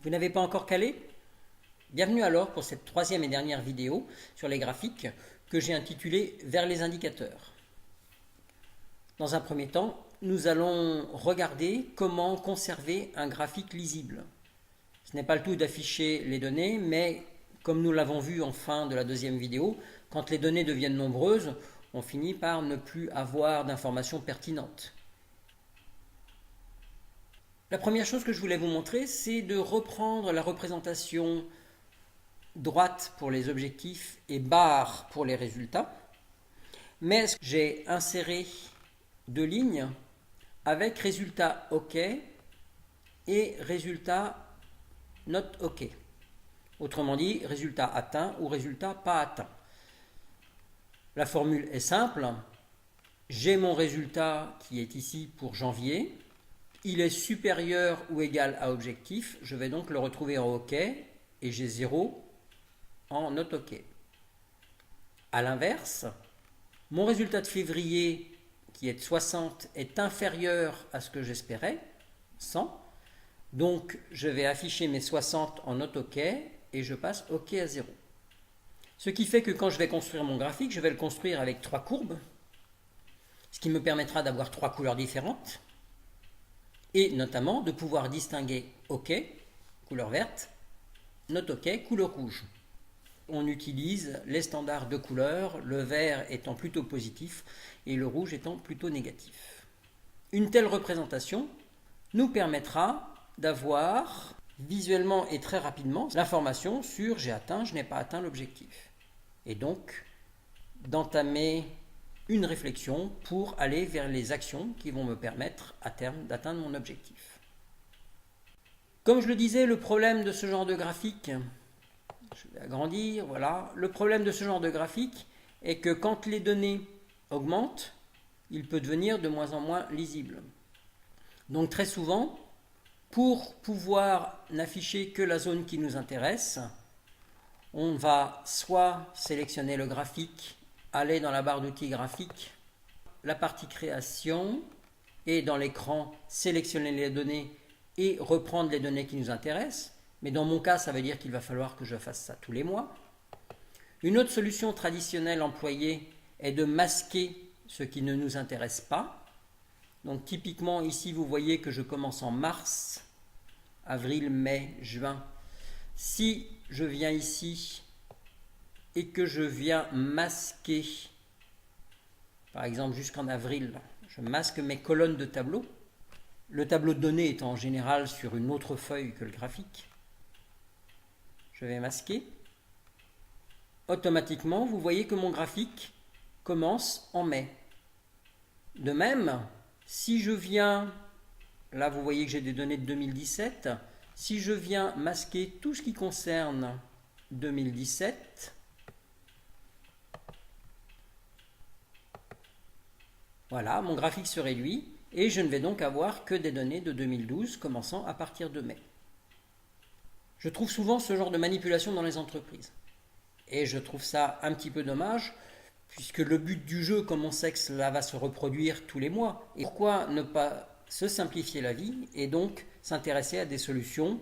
Vous n'avez pas encore calé? Bienvenue alors pour cette troisième et dernière vidéo sur les graphiques que j'ai intitulée Vers les indicateurs. Dans un premier temps, nous allons regarder comment conserver un graphique lisible. Ce n'est pas le tout d'afficher les données, mais comme nous l'avons vu en fin de la deuxième vidéo, quand les données deviennent nombreuses, on finit par ne plus avoir d'informations pertinentes. La première chose que je voulais vous montrer, c'est de reprendre la représentation droite pour les objectifs et barre pour les résultats. Mais j'ai inséré deux lignes avec résultat OK et résultat not OK. Autrement dit, résultat atteint ou résultat pas atteint. La formule est simple. J'ai mon résultat qui est ici pour janvier. Il est supérieur ou égal à objectif. Je vais donc le retrouver en OK et j'ai 0 en not OK. A l'inverse, mon résultat de février qui est de 60 est inférieur à ce que j'espérais, 100. Donc je vais afficher mes 60 en not OK et je passe OK à 0. Ce qui fait que quand je vais construire mon graphique, je vais le construire avec 3 courbes, ce qui me permettra d'avoir 3 couleurs différentes et notamment de pouvoir distinguer OK, couleur verte, not OK, couleur rouge. On utilise les standards de couleurs, le vert étant plutôt positif et le rouge étant plutôt négatif. Une telle représentation nous permettra d'avoir visuellement et très rapidement l'information sur j'ai atteint, je n'ai pas atteint l'objectif. Et donc d'entamer une réflexion pour aller vers les actions qui vont me permettre à terme d'atteindre mon objectif. Comme je le disais, le problème de ce genre de graphique, je vais agrandir, voilà. Le problème de ce genre de graphique est que quand les données augmentent, il peut devenir de moins en moins lisible. Donc très souvent, pour pouvoir n'afficher que la zone qui nous intéresse, on va soit sélectionner le graphique, aller dans la barre d'outils graphique, la partie création, et dans l'écran, sélectionner les données et reprendre les données qui nous intéressent. Mais dans mon cas, ça veut dire qu'il va falloir que je fasse ça tous les mois. Une autre solution traditionnelle employée est de masquer ce qui ne nous intéresse pas. Donc typiquement ici, vous voyez que je commence en mars, avril, mai, juin. Si je viens ici et que je viens masquer, par exemple jusqu'en avril, je masque mes colonnes de tableau. Le tableau de données étant en général sur une autre feuille que le graphique. Je vais masquer. Automatiquement, vous voyez que mon graphique commence en mai. De même, si je viens, là vous voyez que j'ai des données de 2017, si je viens masquer tout ce qui concerne 2017, voilà, mon graphique se réduit et je ne vais donc avoir que des données de 2012 commençant à partir de mai. Je trouve souvent ce genre de manipulation dans les entreprises. Et je trouve ça un petit peu dommage, puisque le but du jeu, comme on sait que cela va se reproduire tous les mois, et pourquoi ne pas se simplifier la vie et donc s'intéresser à des solutions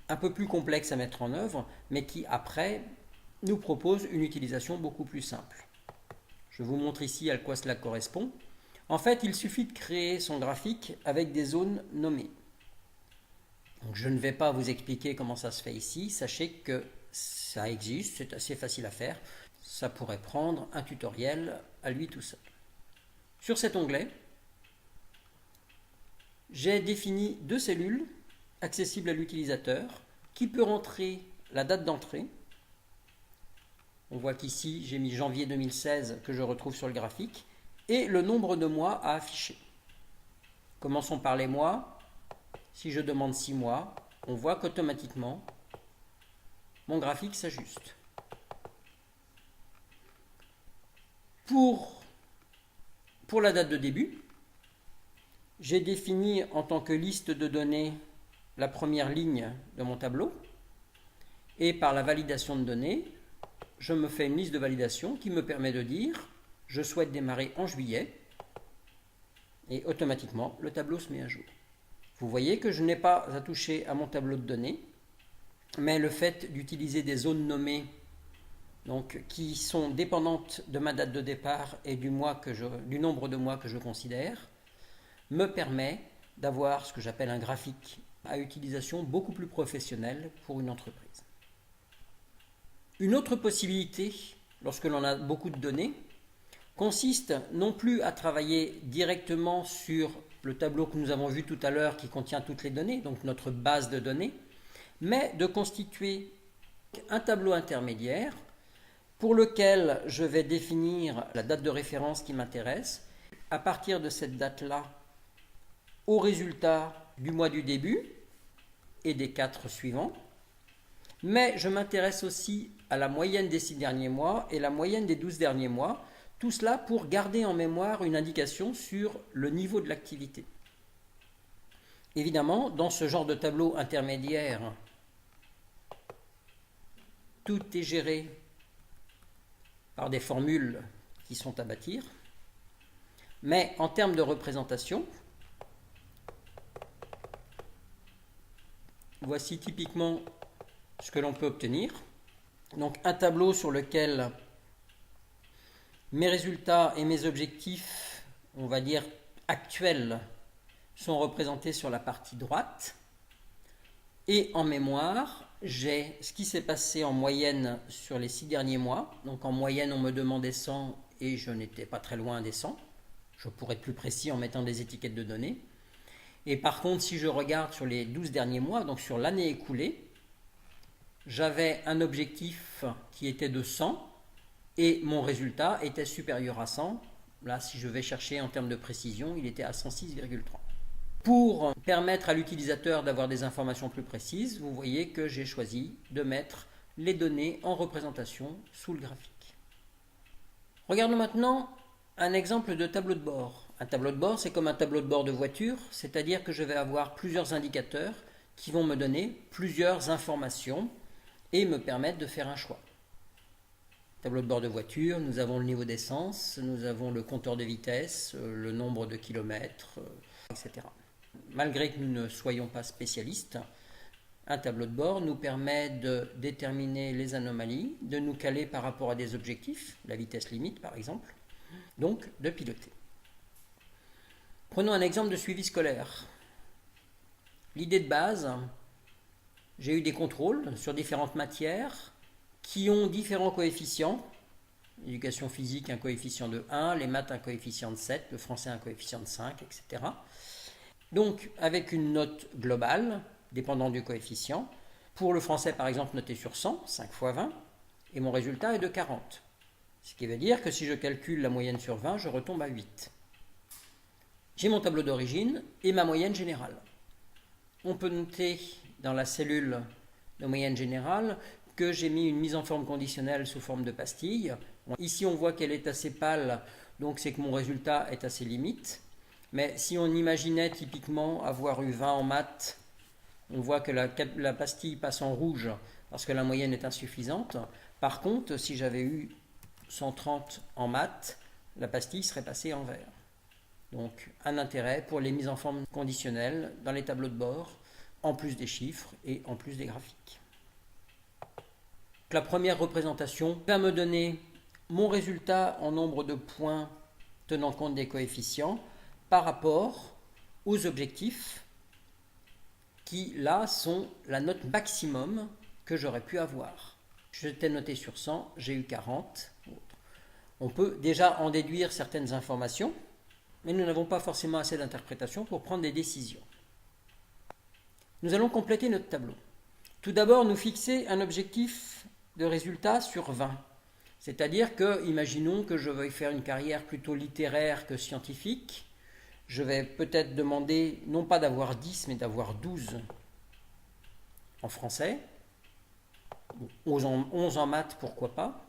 un peu plus complexes à mettre en œuvre, mais qui après nous proposent une utilisation beaucoup plus simple. Je vous montre ici à quoi cela correspond. En fait, il suffit de créer son graphique avec des zones nommées. Donc, je ne vais pas vous expliquer comment ça se fait ici. Sachez que ça existe, c'est assez facile à faire. Ça pourrait prendre un tutoriel à lui tout seul. Sur cet onglet, j'ai défini deux cellules accessibles à l'utilisateur qui peut rentrer la date d'entrée. On voit qu'ici, j'ai mis janvier 2016 que je retrouve sur le graphique et le nombre de mois à afficher. Commençons par les mois. Si je demande 6 mois, on voit qu'automatiquement, mon graphique s'ajuste. Pour la date de début, j'ai défini en tant que liste de données la première ligne de mon tableau. Et par la validation de données, je me fais une liste de validation qui me permet de dire je souhaite démarrer en juillet. Et automatiquement, le tableau se met à jour. Vous voyez que je n'ai pas à toucher à mon tableau de données. mais le fait d'utiliser des zones nommées, donc, qui sont dépendantes de ma date de départ et du nombre de mois que je considère, me permet d'avoir ce que j'appelle un graphique à utilisation beaucoup plus professionnelle pour une entreprise. Une autre possibilité, lorsque l'on a beaucoup de données, consiste non plus à travailler directement sur le tableau que nous avons vu tout à l'heure qui contient toutes les données, donc notre base de données, mais de constituer un tableau intermédiaire pour lequel je vais définir la date de référence qui m'intéresse. À partir de cette date-là, au résultat du mois du début et des 4 suivants, mais je m'intéresse aussi à la moyenne des 6 derniers mois et la moyenne des 12 derniers mois, tout cela pour garder en mémoire une indication sur le niveau de l'activité. Évidemment, dans ce genre de tableau intermédiaire, tout est géré par des formules qui sont à bâtir, mais en termes de représentation, voici typiquement ce que l'on peut obtenir. Donc un tableau sur lequel mes résultats et mes objectifs, on va dire actuels, sont représentés sur la partie droite. Et en mémoire, j'ai ce qui s'est passé en moyenne sur les 6 derniers mois. Donc en moyenne, on me demandait 100 et je n'étais pas très loin des 100. Je pourrais être plus précis en mettant des étiquettes de données. Et par contre, si je regarde sur les 12 derniers mois, donc sur l'année écoulée, j'avais un objectif qui était de 100 et mon résultat était supérieur à 100. Là, si je vais chercher en termes de précision, il était à 106,3. Pour permettre à l'utilisateur d'avoir des informations plus précises, vous voyez que j'ai choisi de mettre les données en représentation sous le graphique. Regardons maintenant un exemple de tableau de bord. Un tableau de bord, c'est comme un tableau de bord de voiture, c'est-à-dire que je vais avoir plusieurs indicateurs qui vont me donner plusieurs informations et me permettre de faire un choix. Tableau de bord de voiture, nous avons le niveau d'essence, nous avons le compteur de vitesse, le nombre de kilomètres, etc. Malgré que nous ne soyons pas spécialistes, un tableau de bord nous permet de déterminer les anomalies, de nous caler par rapport à des objectifs, la vitesse limite par exemple, donc de piloter. Prenons un exemple de suivi scolaire. L'idée de base, j'ai eu des contrôles sur différentes matières qui ont différents coefficients. L'éducation physique, un coefficient de 1, les maths, un coefficient de 7, le français, un coefficient de 5, etc. Donc, avec une note globale, dépendant du coefficient. Pour le français, par exemple, noté sur 100, 5 fois 20, et mon résultat est de 40. Ce qui veut dire que si je calcule la moyenne sur 20, je retombe à 8. J'ai mon tableau d'origine et ma moyenne générale. On peut noter dans la cellule de moyenne générale que j'ai mis une mise en forme conditionnelle sous forme de pastille. Ici, on voit qu'elle est assez pâle, donc c'est que mon résultat est assez limite. Mais si on imaginait typiquement avoir eu 20 en maths, on voit que la pastille passe en rouge parce que la moyenne est insuffisante. Par contre, si j'avais eu 130 en maths, la pastille serait passée en vert. Donc, un intérêt pour les mises en forme conditionnelles dans les tableaux de bord, en plus des chiffres et en plus des graphiques. La première représentation va me donner mon résultat en nombre de points tenant compte des coefficients par rapport aux objectifs qui, là, sont la note maximum que j'aurais pu avoir. J'étais noté sur 100, j'ai eu 40. On peut déjà en déduire certaines informations, mais nous n'avons pas forcément assez d'interprétation pour prendre des décisions. Nous allons compléter notre tableau. Tout d'abord, nous fixer un objectif de résultat sur 20. C'est-à-dire que, imaginons que je veuille faire une carrière plutôt littéraire que scientifique, je vais peut-être demander non pas d'avoir 10, mais d'avoir 12 en français, 11 en maths, pourquoi pas,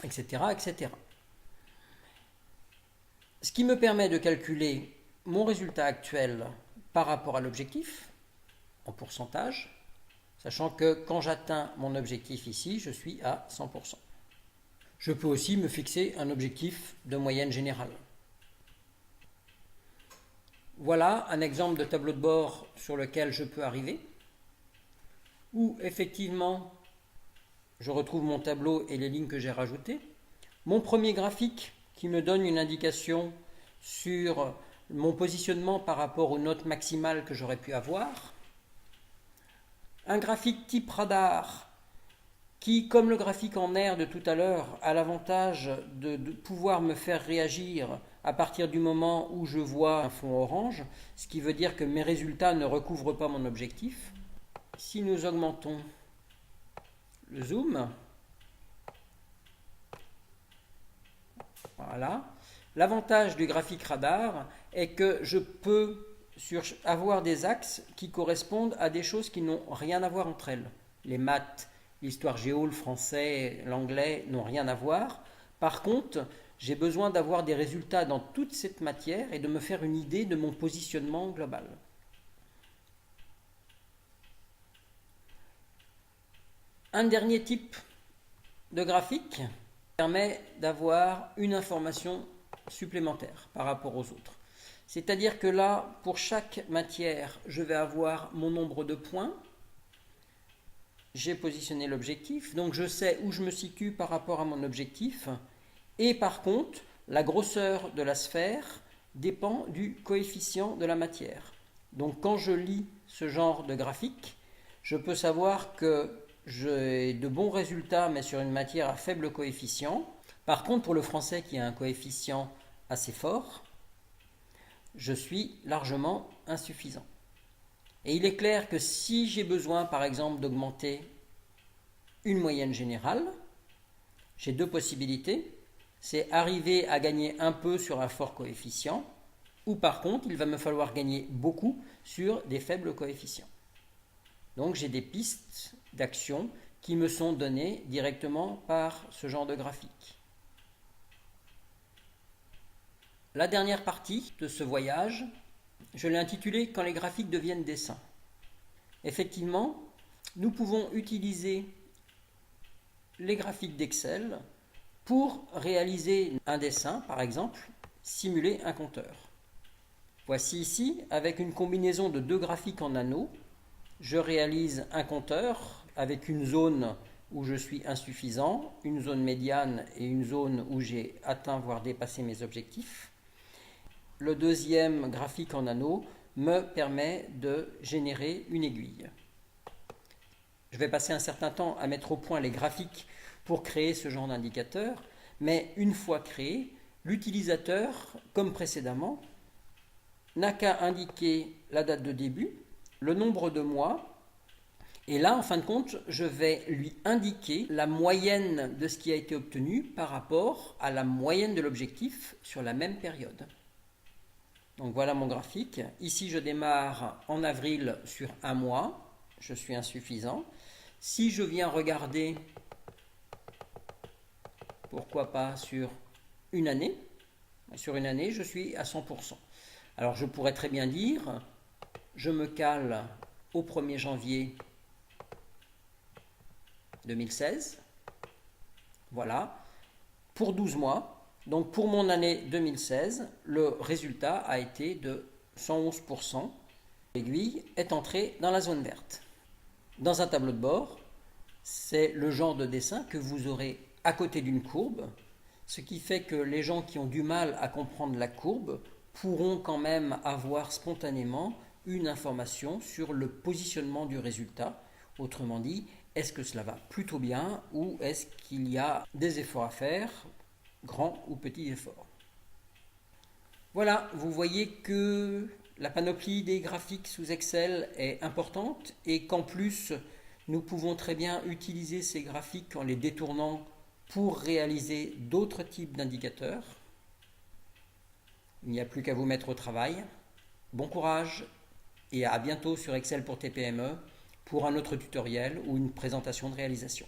etc., etc. Ce qui me permet de calculer mon résultat actuel par rapport à l'objectif, en pourcentage, sachant que quand j'atteins mon objectif ici, je suis à 100%. Je peux aussi me fixer un objectif de moyenne générale. Voilà un exemple de tableau de bord sur lequel je peux arriver. où effectivement je retrouve mon tableau et les lignes que j'ai rajoutées. Mon premier graphique qui me donne une indication sur mon positionnement par rapport aux notes maximales que j'aurais pu avoir. Un graphique type radar qui, comme le graphique en R de tout à l'heure, a l'avantage de pouvoir me faire réagir à partir du moment où je vois un fond orange, ce qui veut dire que mes résultats ne recouvrent pas mon objectif. Si nous augmentons le zoom, voilà. L'avantage du graphique radar est que je peux avoir des axes qui correspondent à des choses qui n'ont rien à voir entre elles. Les maths, l'histoire géo, le français, l'anglais n'ont rien à voir. Par contre, j'ai besoin d'avoir des résultats dans toute cette matière et de me faire une idée de mon positionnement global. Un dernier type de graphique permet d'avoir une information supplémentaire par rapport aux autres. C'est-à-dire que là, pour chaque matière, je vais avoir mon nombre de points. J'ai positionné l'objectif, donc je sais où je me situe par rapport à mon objectif. Et par contre, la grosseur de la sphère dépend du coefficient de la matière. Donc quand je lis ce genre de graphique, je peux savoir que j'ai de bons résultats, mais sur une matière à faible coefficient. Par contre, pour le français qui a un coefficient assez fort, je suis largement insuffisant. Et il est clair que si j'ai besoin, par exemple, d'augmenter une moyenne générale, j'ai deux possibilités. C'est arriver à gagner un peu sur un fort coefficient, ou par contre, il va me falloir gagner beaucoup sur des faibles coefficients. Donc j'ai des pistes d'action qui me sont données directement par ce genre de graphique. La dernière partie de ce voyage, je l'ai intitulée « Quand les graphiques deviennent dessins ». Effectivement, nous pouvons utiliser les graphiques d'Excel pour réaliser un dessin, par exemple, simuler un compteur. Voici ici, avec une combinaison de deux graphiques en anneaux, je réalise un compteur avec une zone où je suis insuffisant, une zone médiane et une zone où j'ai atteint voire dépassé mes objectifs. Le deuxième graphique en anneau me permet de générer une aiguille. Je vais passer un certain temps à mettre au point les graphiques pour créer ce genre d'indicateur, mais une fois créé, l'utilisateur, comme précédemment, n'a qu'à indiquer la date de début, le nombre de mois, et là, en fin de compte, je vais lui indiquer la moyenne de ce qui a été obtenu par rapport à la moyenne de l'objectif sur la même période. Donc voilà mon graphique. Ici, je démarre en avril sur un mois. Je suis insuffisant. Si je viens regarder, pourquoi pas sur une année, je suis à 100%. Alors je pourrais très bien dire, je me cale au 1er janvier 2016. Voilà, pour 12 mois. Donc pour mon année 2016, le résultat a été de 111%. L'aiguille est entrée dans la zone verte. Dans un tableau de bord, c'est le genre de dessin que vous aurez à côté d'une courbe, ce qui fait que les gens qui ont du mal à comprendre la courbe pourront quand même avoir spontanément une information sur le positionnement du résultat. Autrement dit, est-ce que cela va plutôt bien ou est-ce qu'il y a des efforts à faire, grands ou petits efforts. Voilà, vous voyez que la panoplie des graphiques sous Excel est importante et qu'en plus, nous pouvons très bien utiliser ces graphiques en les détournant pour réaliser d'autres types d'indicateurs. Il n'y a plus qu'à vous mettre au travail. Bon courage et à bientôt sur Excel pour TPME pour un autre tutoriel ou une présentation de réalisation.